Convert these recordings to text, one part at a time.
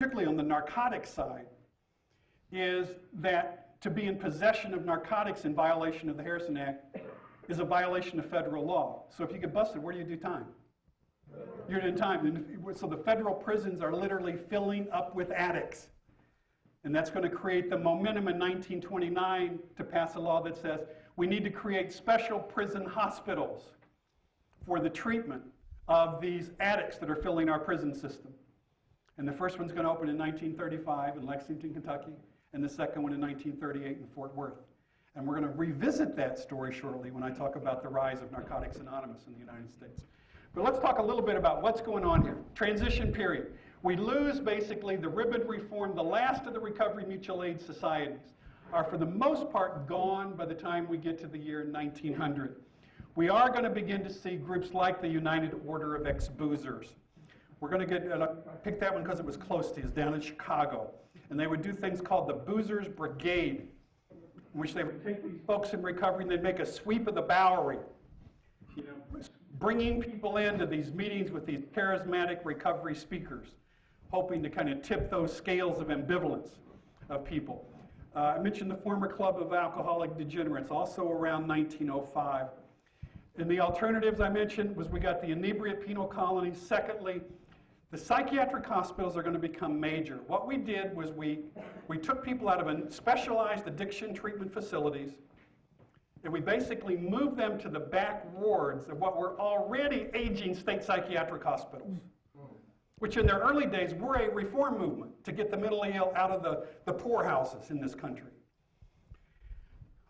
particularly on the narcotics side, is that to be in possession of narcotics in violation of the Harrison Act is a violation of federal law. So if you get busted, where do you do time? You're doing time. So the federal prisons are literally filling up with addicts. And that's going to create the momentum in 1929 to pass a law that says we need to create special prison hospitals for the treatment of these addicts that are filling our prison system. And the first one's going to open in 1935 in Lexington, Kentucky, and the second one in 1938 in Fort Worth. And we're going to revisit that story shortly when I talk about the rise of Narcotics Anonymous in the United States. But let's talk a little bit about what's going on here. Transition period. We lose basically the ribbon reform. The last of the recovery mutual aid societies are for the most part gone by the time we get to the year 1900. We are going to begin to see groups like the United Order of Ex-Boozers. We're going to get, I picked that one because it was close to us, down in Chicago. And they would do things called the Boozers Brigade, in which they would take these folks in recovery and they'd make a sweep of the Bowery, you know, bringing people into these meetings with these charismatic recovery speakers, hoping to kind of tip those scales of ambivalence of people. I mentioned the former Club of Alcoholic Degenerates, also around 1905. And the alternatives I mentioned was we got the inebriate penal colonies. Secondly, the psychiatric hospitals are going to become major. What we did was we took people out of specialized addiction treatment facilities, and we basically moved them to the back wards of what were already aging state psychiatric hospitals, which in their early days were a reform movement to get the mentally ill out of the poorhouses in this country.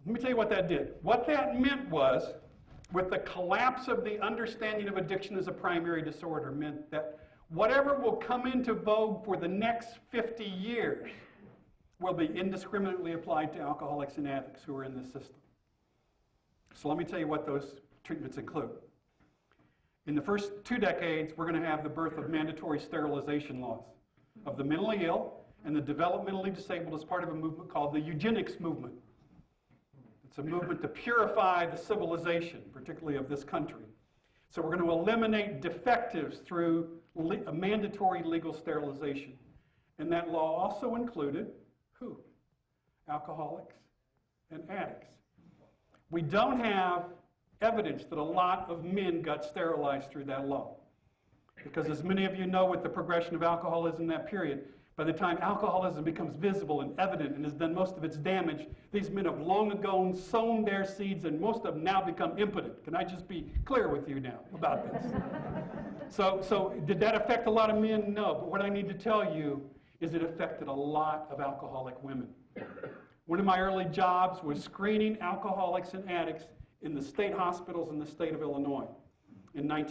Let me tell you what that did. What that meant was, with the collapse of the understanding of addiction as a primary disorder, meant that whatever will come into vogue for the next 50 years will be indiscriminately applied to alcoholics and addicts who are in this system. So let me tell you what those treatments include. In the first 2 decades, we're going to have the birth of mandatory sterilization laws of the mentally ill and the developmentally disabled as part of a movement called the eugenics movement. It's a movement to purify the civilization, particularly of this country. So we're going to eliminate defectives through a mandatory legal sterilization. And that law also included who? Alcoholics and addicts. We don't have evidence that a lot of men got sterilized through that law. Because as many of you know, with the progression of alcoholism in that period, by the time alcoholism becomes visible and evident and has done most of its damage, these men have long ago sown their seeds and most of them now become impotent. Can I just be clear with you now about this? So did that affect a lot of men? No, but what I need to tell you is it affected a lot of alcoholic women. One of my early jobs was screening alcoholics and addicts in the state hospitals in the state of Illinois in